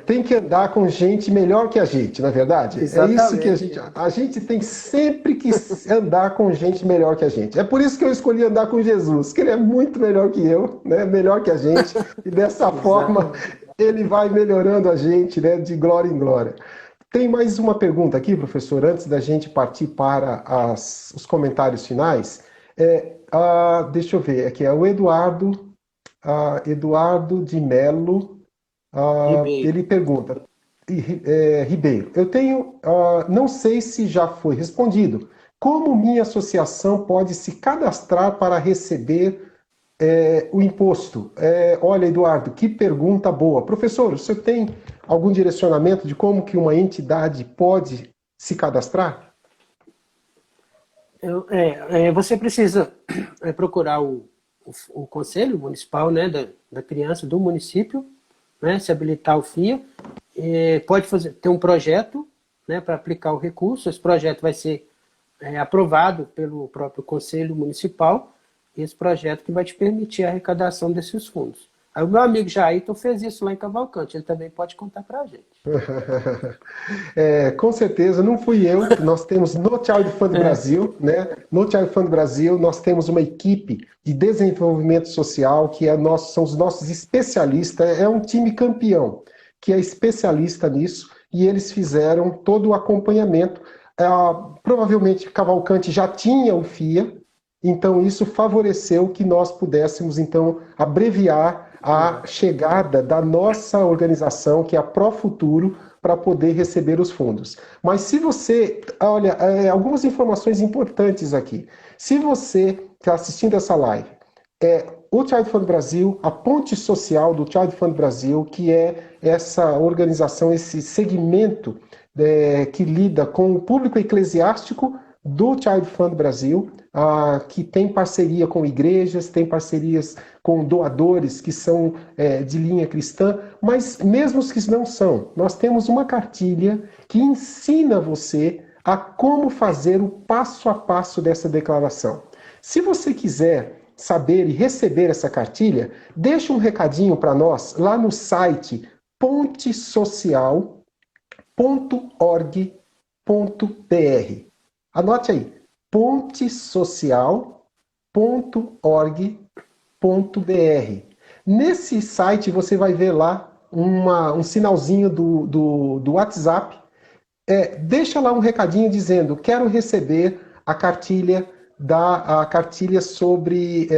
Tem que andar com gente melhor que a gente, na verdade. É isso que Exatamente. a gente tem sempre que andar com gente melhor que a gente. É por isso que eu escolhi andar com Jesus, que ele é muito melhor que eu, né? Melhor que a gente, e dessa forma Exatamente. ele vai melhorando a gente, né? De glória em glória. Tem mais uma pergunta aqui, professor, antes da gente partir para os comentários finais. Deixa eu ver, aqui é o Eduardo de Melo. Ribeiro. Ele pergunta, Ribeiro, eu tenho, não sei se já foi respondido, como minha associação pode se cadastrar para receber o imposto? Olha, Eduardo, que pergunta boa. Professor, o senhor tem algum direcionamento de como que uma entidade pode se cadastrar? Você precisa procurar o Conselho Municipal, né, da criança do município, né, se habilitar o FIA, pode ter um projeto, né, para aplicar o recurso. Esse projeto vai ser aprovado pelo próprio Conselho Municipal, esse projeto que vai te permitir a arrecadação desses fundos. Aí o meu amigo Jairton fez isso lá em Cavalcante, ele também pode contar para a gente. Com certeza, não fui eu. Nós temos no Child Fund Brasil, né? No Child Fund Brasil, nós temos uma equipe de desenvolvimento social que são os nossos especialistas. É um time campeão que é especialista nisso e eles fizeram todo o acompanhamento. Provavelmente Cavalcante já tinha o FIA, então isso favoreceu que nós pudéssemos então abreviar a chegada da nossa organização, que é a Profuturo, para poder receber os fundos. Mas se você, olha, algumas informações importantes aqui. Se você está assistindo essa live, o Child Fund Brasil, a ponte social do Child Fund Brasil, que é essa organização, esse segmento que lida com o público eclesiástico do Child Fund Brasil, que tem parceria com igrejas, tem parcerias com doadores que são de linha cristã, mas mesmo os que não são, nós temos uma cartilha que ensina você a como fazer o passo a passo dessa declaração. Se você quiser saber e receber essa cartilha, deixa um recadinho para nós lá no site pontesocial.org.br. Anote aí, pontesocial.org.br. Nesse site você vai ver lá um sinalzinho do WhatsApp. Deixa lá um recadinho dizendo: quero receber a cartilha sobre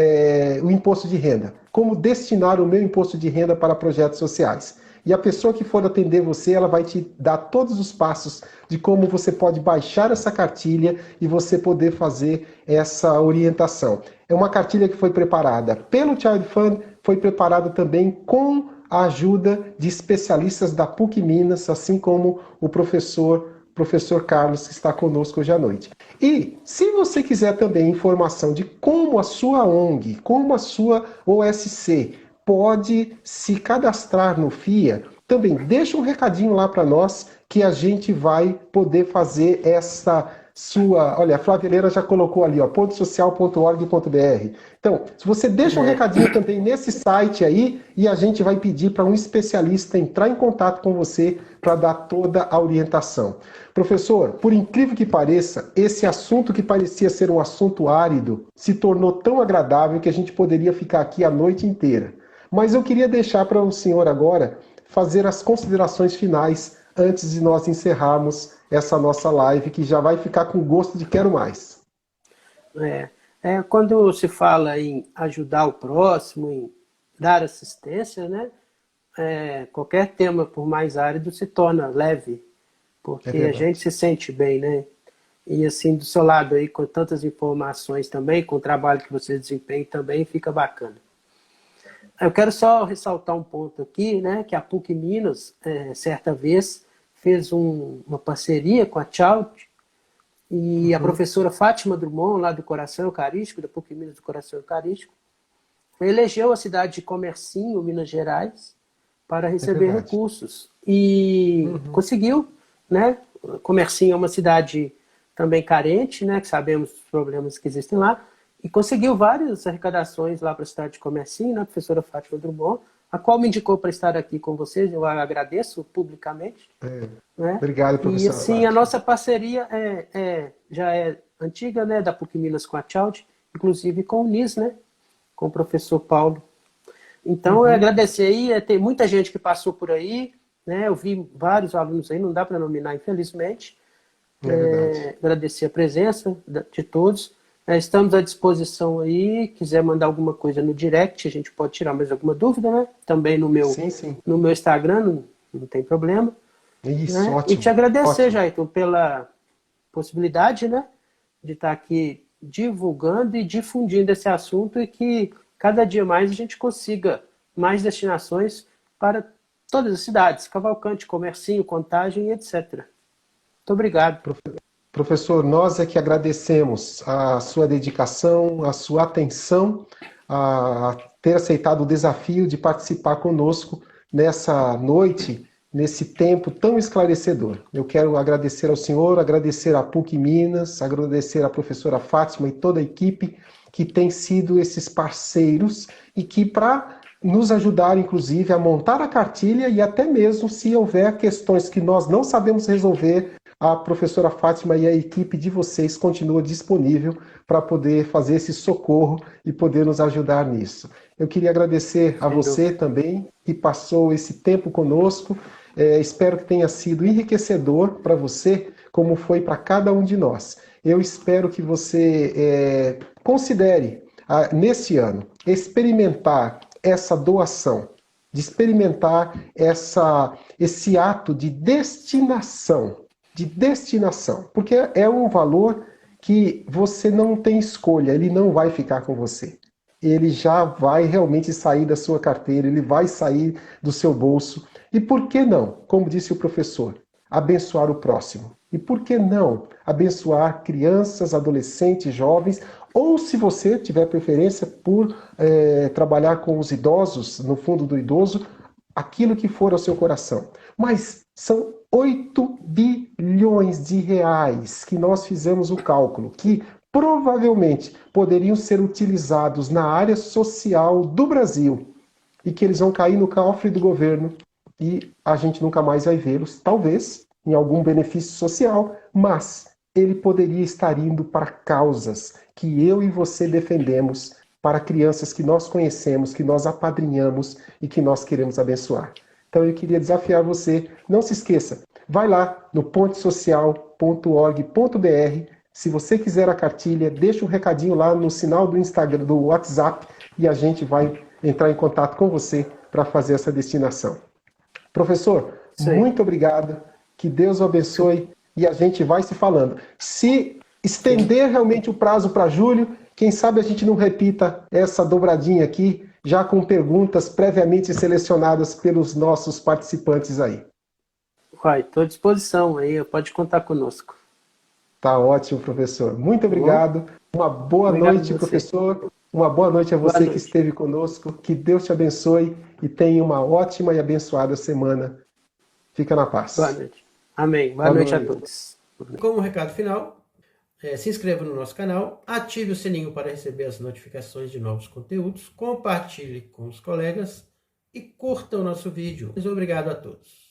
o imposto de renda. Como destinar o meu imposto de renda para projetos sociais. E a pessoa que for atender você, ela vai te dar todos os passos de como você pode baixar essa cartilha e você poder fazer essa orientação. É uma cartilha que foi preparada pelo Child Fund, foi preparada também com a ajuda de especialistas da PUC Minas, assim como o professor Carlos, que está conosco hoje à noite. E se você quiser também informação de como a sua ONG, como a sua OSC pode se cadastrar no FIA, também deixa um recadinho lá para nós que a gente vai poder fazer essa sua... Olha, a Flávia Helena já colocou ali, pontesocial.org.br. Então, se você deixa um recadinho também nesse site aí, e a gente vai pedir para um especialista entrar em contato com você para dar toda a orientação. Professor, por incrível que pareça, esse assunto que parecia ser um assunto árido se tornou tão agradável que a gente poderia ficar aqui a noite inteira. Mas eu queria deixar para o senhor agora fazer as considerações finais antes de nós encerrarmos essa nossa live, que já vai ficar com gosto de quero mais. Quando se fala em ajudar o próximo, em dar assistência, né? Qualquer tema, por mais árido, se torna leve, porque a gente se sente bem, né? E assim, do seu lado aí, com tantas informações também, com o trabalho que você desempenha também, fica bacana. Eu quero só ressaltar um ponto aqui, né? Que a PUC Minas, certa vez, fez uma parceria com a Child, e a professora Fátima Drummond, lá do Coração Eucarístico, da PUC Minas do Coração Eucarístico, elegeu a cidade de Comercinho, Minas Gerais, para receber recursos. E conseguiu, né? Comercinho é uma cidade também carente, né? Que sabemos dos problemas que existem lá, e conseguiu várias arrecadações lá para a cidade de Comercinho, né? A professora Fátima Drummond, a qual me indicou para estar aqui com vocês, eu agradeço publicamente. Né? Obrigado, professora. E assim, a nossa parceria já é antiga, né? Da PUC Minas com a Child, inclusive com o NIS, né? Com o professor Paulo. Então, agradecer aí, tem muita gente que passou por aí, né? Eu vi vários alunos aí, não dá para nominar, infelizmente. Agradecer a presença de todos. Estamos à disposição aí, quiser mandar alguma coisa no direct, a gente pode tirar mais alguma dúvida, né? Também no meu Instagram, não tem problema. Isso, né? ótimo. E te agradecer, Jairton, pela possibilidade, né? De estar aqui divulgando e difundindo esse assunto e que cada dia mais a gente consiga mais destinações para todas as cidades, Cavalcante, Comercinho, Contagem, etc. Muito obrigado. Professor, nós é que agradecemos a sua dedicação, a sua atenção, a ter aceitado o desafio de participar conosco nessa noite, nesse tempo tão esclarecedor. Eu quero agradecer ao senhor, agradecer à PUC Minas, agradecer à professora Fátima e toda a equipe que tem sido esses parceiros e que, para nos ajudar, inclusive, a montar a cartilha e até mesmo se houver questões que nós não sabemos resolver, a professora Fátima e a equipe de vocês continua disponível para poder fazer esse socorro e poder nos ajudar nisso. Eu queria agradecer a você também, que passou esse tempo conosco. Espero que tenha sido enriquecedor para você, como foi para cada um de nós. Eu espero que você considere, nesse ano, experimentar essa doação, de experimentar esse ato de destinação, porque é um valor que você não tem escolha, ele não vai ficar com você. ele já vai realmente sair da sua carteira, ele vai sair do seu bolso. E por que não, como disse o professor, abençoar o próximo? E por que não abençoar crianças, adolescentes, jovens, ou se você tiver preferência por trabalhar com os idosos, no fundo do idoso, aquilo que for ao seu coração. Mas são 8 bilhões de reais que nós fizemos o cálculo, que provavelmente poderiam ser utilizados na área social do Brasil e que eles vão cair no cofre do governo e a gente nunca mais vai vê-los, talvez em algum benefício social, mas ele poderia estar indo para causas que eu e você defendemos, para crianças que nós conhecemos, que nós apadrinhamos e que nós queremos abençoar. Então eu queria desafiar você, não se esqueça, vai lá no pontesocial.org.br. Se você quiser a cartilha, deixa um recadinho lá no sinal do Instagram, do WhatsApp, e a gente vai entrar em contato com você para fazer essa destinação. Professor, Isso aí. muito obrigado, que Deus o abençoe e a gente vai se falando. Se Sim. estender realmente o prazo para julho, quem sabe a gente não repita essa dobradinha aqui, já com perguntas previamente selecionadas pelos nossos participantes aí. Uai, estou à disposição aí, pode contar conosco. Tá ótimo, professor. Muito Tá bom? obrigado. Uma boa Obrigado a noite, você. professor. Uma boa noite a Boa você que noite. esteve conosco. Que Deus te abençoe e tenha uma ótima e abençoada semana. Fica na Boa paz. noite. Amém. Boa Boa noite a noite. todos. Como recado final, se inscreva no nosso canal, ative o sininho para receber as notificações de novos conteúdos, compartilhe com os colegas e curta o nosso vídeo. Obrigado a todos.